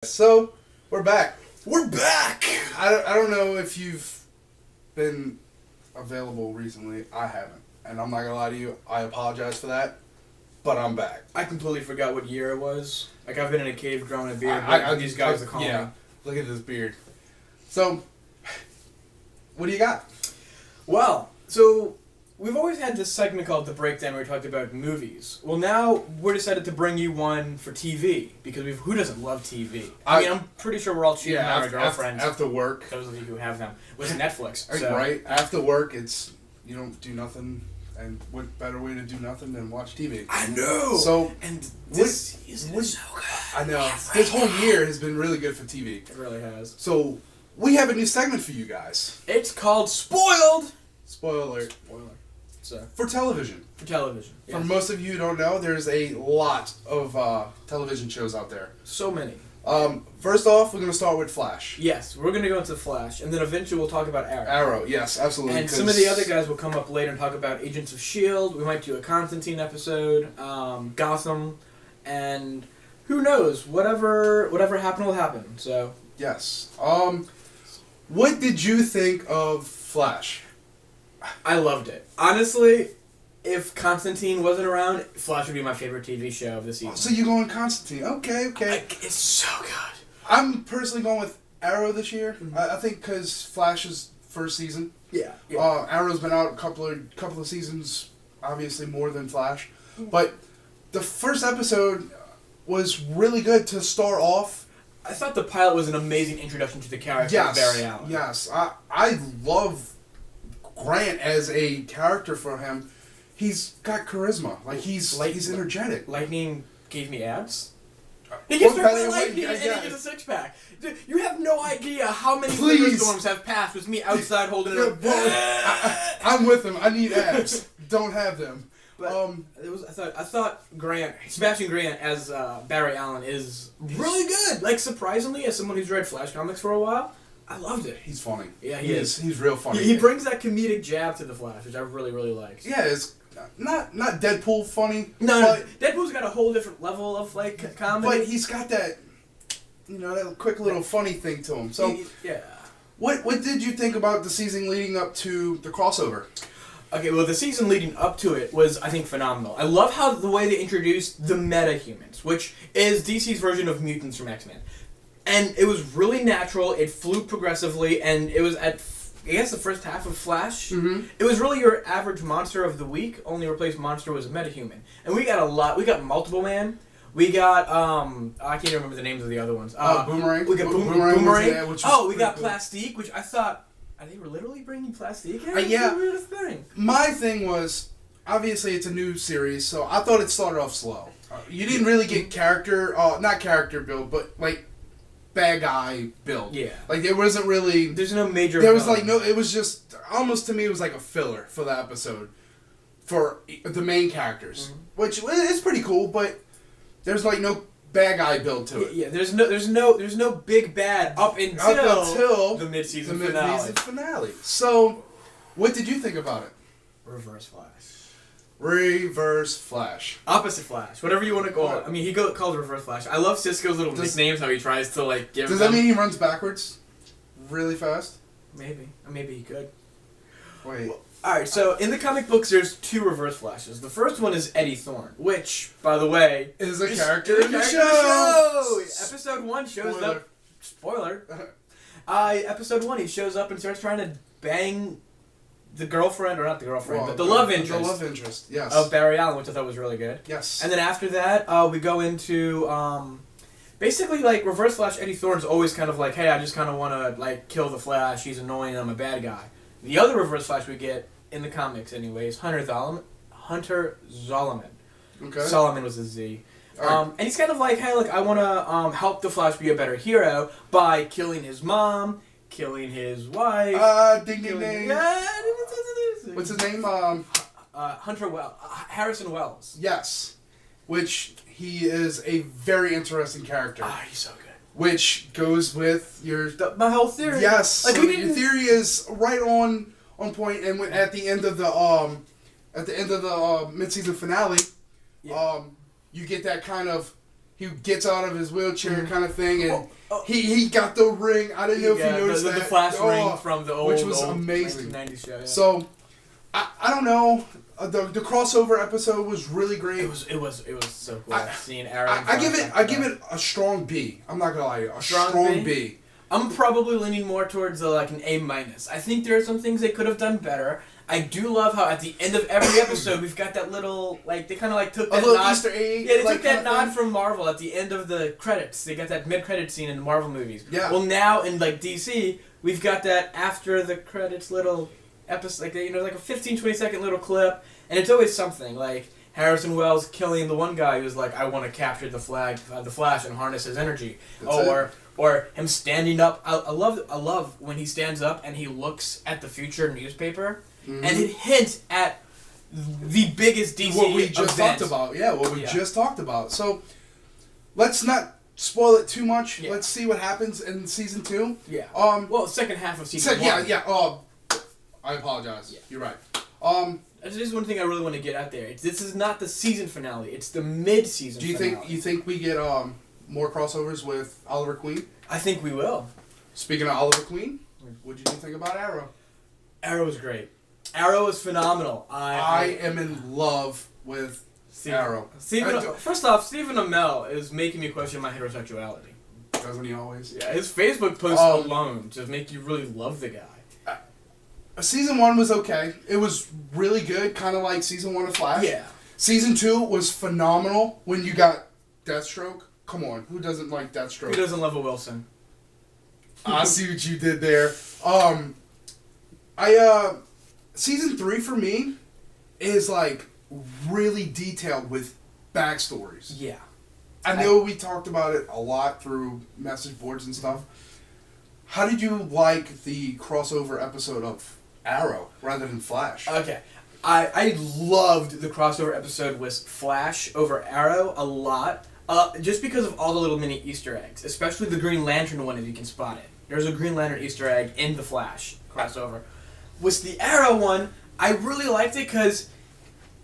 So, we're back. We're back! I don't know if you've been available recently. I haven't. And I'm not going to lie to you. I apologize for that. But I'm back. I completely forgot what year it was. Like, I've been in a cave growing a beard. These guys are calling me. Look at this beard. So, what do you got? Well, so we've always had this segment called The Breakdown where we talked about movies. Well, now we're decided to bring you one for TV because who doesn't love TV? I mean, I'm pretty sure we're all cheating on our girlfriends. After work. Those of you who have them. With Netflix. So. Right? After work, it's, you don't do nothing. And what better way to do nothing than watch TV? I know! So, and this season is so good. I know. This whole year has been really good for TV. It really has. So, we have a new segment for you guys. It's called Spoiled! Spoiler alert. Spoiler. So, for television. For television. Yes. For most of you who don't know, there's a lot of television shows out there. So many. First off, we're going to start with Flash. Yes, we're going to go into Flash, and then eventually we'll talk about Arrow. Arrow, yes, absolutely. And some of the other guys will come up later and talk about Agents of S.H.I.E.L.D. We might do a Constantine episode, Gotham, and who knows, whatever happened will happen, so... Yes. What did you think of Flash? I loved it. Honestly, if Constantine wasn't around, Flash would be my favorite TV show of the season. So you're going Constantine. Okay. It's so good. I'm personally going with Arrow this year. Mm-hmm. I think because Flash's first season. Yeah. Arrow's been out a couple of seasons, obviously more than Flash. But the first episode was really good to start off. I thought the pilot was an amazing introduction to the character of Barry Allen. Yes. I love Grant as a character for him. He's got charisma. Like, he's energetic. Lightning gave me abs. He gets hurt by lightning and he gets a six-pack. Dude, you have no idea how many thunderstorms have passed with me outside holding it up. I'm with him. I need abs. Don't have them. But I thought Sebastian Grant as Barry Allen is really good. Like, surprisingly, as someone who's read Flash comics for a while, I loved it. He's funny. Yeah, he is. He's real funny. He brings that comedic jab to the Flash, which I really, really like. Yeah, it's not Deadpool funny. No, Deadpool's got a whole different level of like comedy. But he's got that, that quick little funny thing to him. So yeah. What did you think about the season leading up to the crossover? Okay, well, the season leading up to it was, I think, phenomenal. I love how the way they introduced the meta-humans, which is DC's version of mutants from X-Men. And it was really natural, it flew progressively, and it was at, I guess, the first half of Flash. Mm-hmm. It was really your average monster of the week, only replaced monster was a metahuman. And we got Multiple Man, we got, I can't remember the names of the other ones. Boomerang. We got Boomerang. We got Plastique, which I thought, are they literally bringing Plastique in? Yeah. The weirdest thing. My thing was, obviously it's a new series, so I thought it started off slow. You didn't really get not character build, but like bad guy build. Yeah. Like there wasn't really. There's no major. There was like no. It was just almost to me. It was like a filler for the episode, for the main characters, which is pretty cool. But there's like no bad guy build to it. Yeah. There's no big bad up until the mid-season finale. So, what did you think about it? Reverse Flash. Reverse Flash. Opposite Flash. Whatever you want to call it. I mean, he calls Reverse Flash. I love Cisco's little nicknames, how he tries to, like, give Does that mean he runs backwards really fast? Maybe. Or maybe he could. Wait. Well, alright, so in the comic books, there's two Reverse Flashes. The first one is Eddie Thorne, which, by the way... is a character in the show! Episode 1 shows up... Spoiler. Episode 1, he shows up and starts trying to bang... the girlfriend, or not the girlfriend, but the love interest. The love interest, yes. Of Barry Allen, which I thought was really good. Yes. And then after that, we go into, basically, like, Reverse Flash Eddie Thorne's always kind of like, hey, I just kind of want to, like, kill the Flash, he's annoying, I'm a bad guy. The other Reverse Flash we get, in the comics anyway, is Hunter Zolomon. Okay. Solomon was a Z. Right. And he's kind of like, hey, look, I want to help the Flash be a better hero by killing his mom, killing his wife. Ding ding ding. What's his name? Harrison Wells. Yes. Which he is a very interesting character. He's so good. Which goes with my whole theory. Yes. Like, so your theory is right on point, and at the end of the mid-season finale, you get that kind of he gets out of his wheelchair kind of thing, and Oh. he got the ring. I didn't know if you noticed the that. flash ring from the old, which was old amazing. 1990s show. Yeah. So, I don't know. The crossover episode was really great. It was so cool seeing Arrow. I give it a strong B. I'm not gonna lie, a strong B. I'm probably leaning more towards like an A-. I think there are some things they could have done better. I do love how at the end of every episode we've got that little like they kind of like took that little nod. Easter egg. Yeah, they like, took that nod from Marvel at the end of the credits. They got that mid-credit scene in the Marvel movies. Yeah. Well, now in like DC, we've got that after the credits little episode, like like a 15-20 second little clip, and it's always something like Harrison Wells killing the one guy who's like, I want to capture the Flash and harness his energy, or him standing up. I love when he stands up and he looks at the future newspaper, and it hints at the biggest DC what we just event. talked about. Yeah, what we just talked about. So let's not spoil it too much. Yeah. Let's see what happens in season 2. Yeah. Well, second half of season 1. Yeah. I apologize. Yeah. You're right. This is one thing I really want to get out there. This is not the season finale. It's the mid-season. Do you think we get more crossovers with Oliver Queen? I think we will. Speaking of Oliver Queen, what did you think about Arrow? Arrow is great. Arrow is phenomenal. I am in love with Arrow. First off, Stephen Amell is making me question my heterosexuality. Doesn't he always? Yeah, his Facebook posts alone just make you really love the guy. Season 1 was okay. It was really good, kind of like season 1 of Flash. Yeah. Season 2 was phenomenal when you got Deathstroke. Come on, who doesn't like Deathstroke? Who doesn't love a Wilson? I see what you did there. Season 3 for me is like really detailed with backstories. Yeah. I know we talked about it a lot through message boards and stuff. How did you like the crossover episode of Arrow rather than Flash? Okay. I loved the crossover episode with Flash over Arrow a lot. Just because of all the little mini Easter eggs, especially the Green Lantern one, if you can spot it. There's a Green Lantern Easter egg in the Flash crossover. With the Arrow one, I really liked it because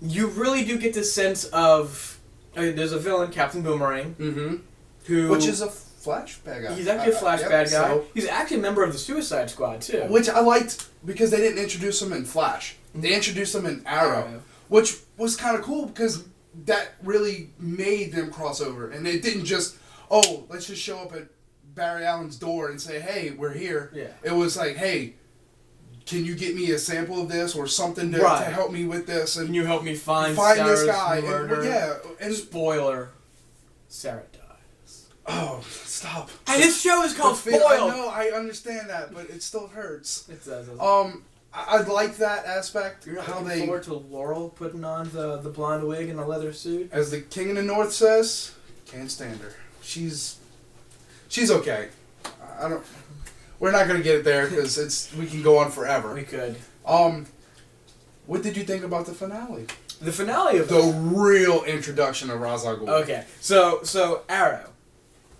you really do get the sense of... there's a villain, Captain Boomerang, which is a Flash bad guy. He's actually a Flash bad guy. So, he's actually a member of the Suicide Squad, too. which I liked because they didn't introduce him in Flash. They introduced him in Arrow, which was kind of cool because that really made them cross over. And it didn't just, let's just show up at Barry Allen's door and say, hey, we're here. Yeah. It was like, hey, can you get me a sample of this or something to help me with this? And can you help me find this Sarah's guy? murder? And spoiler, Sarah dies. Oh, stop. And this show is called Spoiled. I know, I understand that, but it still hurts. It does. I like that aspect. You're how looking forward to Laurel putting on the blonde wig and the leather suit? As the King of the North says, can't stand her. She's okay. We're not gonna get it there because we can go on forever. We could. What did you think about the finale? The finale of the real introduction of Ra's al Ghul. Okay, so Arrow.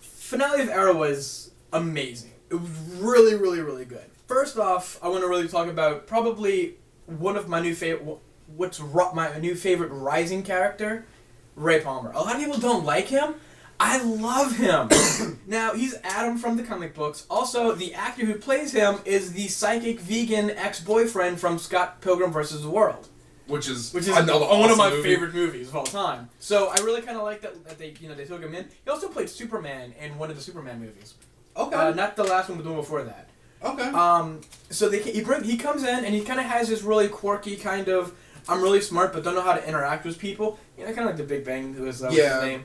Finale of Arrow was amazing. It was really, really, really good. First off, I want to really talk about probably one of my new favorite. My new favorite rising character, Ray Palmer. A lot of people don't like him. I love him. Now, he's Adam from the comic books. Also, the actor who plays him is the psychic vegan ex-boyfriend from Scott Pilgrim vs. the World. Which is another awesome one of my movie. favorite movies of all time. So I really kind of like that they took him in. He also played Superman in one of the Superman movies. Okay. Not the last one, but the one before that. Okay. So he comes in and he kind of has this really quirky kind of I'm really smart but don't know how to interact with people. Kind of like the Big Bang, who was his name.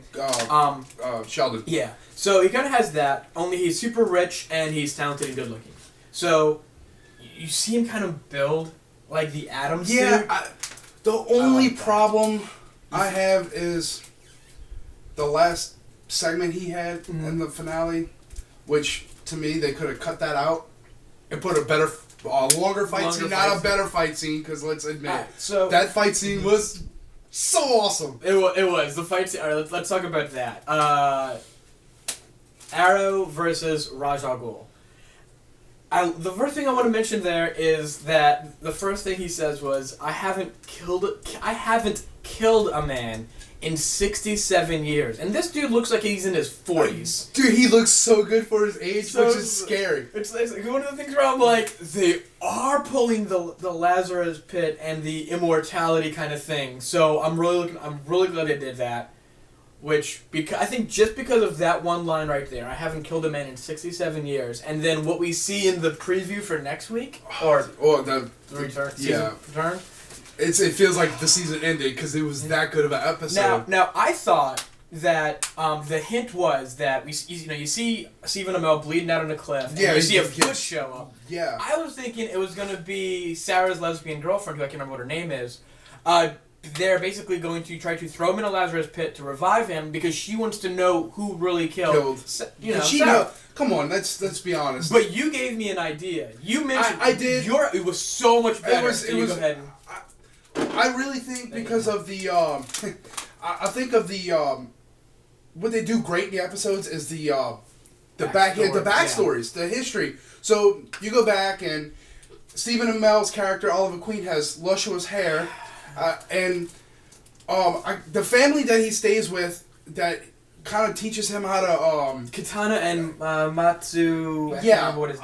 Sheldon. Yeah. So he kind of has that. Only he's super rich and he's talented and good looking. So you see him kind of build like the Atom suit. Yeah. The only problem I have is the last segment he had in the finale, which to me they could have cut that out and put a longer fight scene, not a better fight scene. Because let's admit, so that fight scene was so awesome. It was the fight scene. All right, let's talk about that. Arrow versus Ra's al Ghul. The first thing I want to mention there is that the first thing he says was, I haven't killed a man in 67 years. And this dude looks like he's in his 40s. Dude, he looks so good for his age, So- which is scary. It's like one of the things where I'm like, they are pulling the Lazarus pit and the immortality kind of thing. So I'm really glad they did that. Which, I think just because of that one line right there, I haven't killed a man in 67 years, and then what we see in the preview for next week, or the return, yeah. season return. It feels like the season ended because it was that good of an episode. Now I thought that the hint was that you see Stephen Amell bleeding out on a cliff, and Yeah, you see a yeah. foot show up. Yeah. I was thinking it was gonna be Sarah's lesbian girlfriend, who I can't remember what her name is. They're basically going to try to throw him in a Lazarus pit to revive him because she wants to know who really killed. Sarah. Come on, let's be honest. But you gave me an idea. You mentioned I did. It was so much better. It was. Go ahead. I really think because of the I think of the what they do great in the episodes is the backstories, the history. So you go back and Stephen Amell's character Oliver Queen has luscious hair, and the family that he stays with that kind of teaches him how to Katana and Matsu. yeah. What is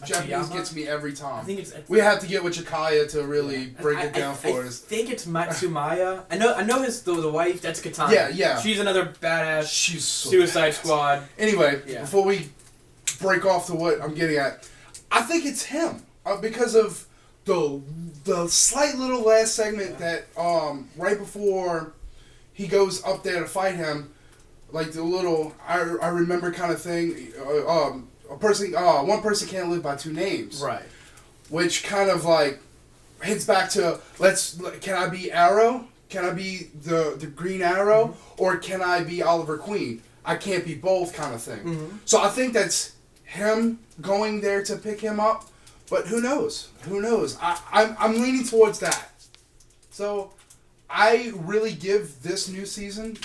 Japanese gets me every I time. think it's. We have to get with Jakaya to really break it down for us. I think it's Matsumaya. I know the wife. That's Katana. Yeah. She's another badass. She's so Suicide badass. Squad. Anyway, Yeah. before we break off to what I'm getting at, I think it's him because of the slight little last segment that right before he goes up there to fight him, like the little I remember kind of thing. One person can't live by two names, Right. which kind of like hits back to can I be Arrow? Can I be the Green Arrow? Mm-hmm. Or can I be Oliver Queen? I can't be both kind of thing. Mm-hmm. So I think that's him going there to pick him up, but who knows? Who knows? I'm leaning towards that. So I really give this new season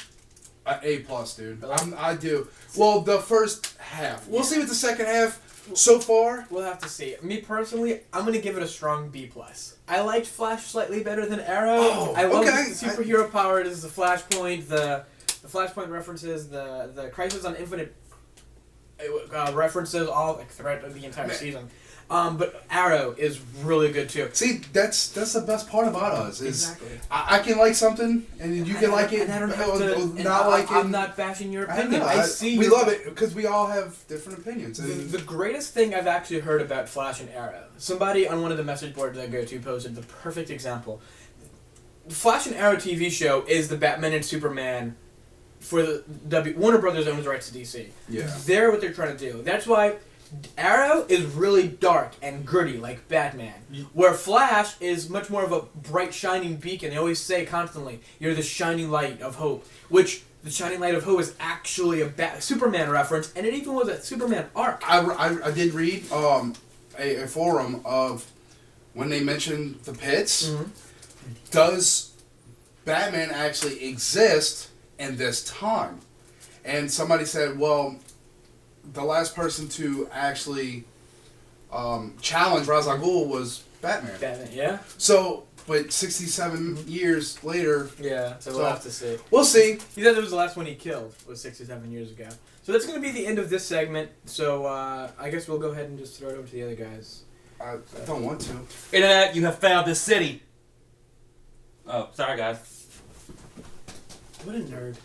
an A+, dude. Really? I do. Well, the first half. We'll see with the second half. So far, We'll have to see. Me personally, I'm gonna give it a strong B+. I liked Flash slightly better than Arrow. Oh, I love okay. the superhero power. It is the Flashpoint, the Flashpoint references, the Crisis on Infinite references all throughout the entire season. But Arrow is really good too. see, that's the best part about us is Exactly. I can like something and you can like it, and I don't have or to. not like it. I'm not bashing your I don't opinion. know. I see. We your- love it because we all have different opinions. And The greatest thing I've actually heard about Flash and Arrow, somebody on one of the message boards I go to posted the perfect example. The Flash and Arrow TV show is the Batman and Superman for the Warner Brothers owns the rights to DC. yeah. They're what they're trying to do. That's why Arrow is really dark and gritty like Batman, where Flash is much more of a bright shining beacon. They always say constantly, "You're the shining light of hope," which the shining light of hope is actually a Superman reference, and it even was a Superman arc. I did read a forum of when they mentioned the pits. Mm-hmm. Does Batman actually exist in this time? And somebody said, well, the last person to actually challenge Ra's al Ghul was Batman. Batman, yeah. So, but 67 years later, Yeah, so So- we'll have to see. we'll see. He said it was the last one he killed was 67 years ago. So that's going to be the end of this segment. So I guess we'll go ahead and just throw it over to the other guys. I don't want to. Internet, you have failed this city. Oh, sorry guys. What a nerd.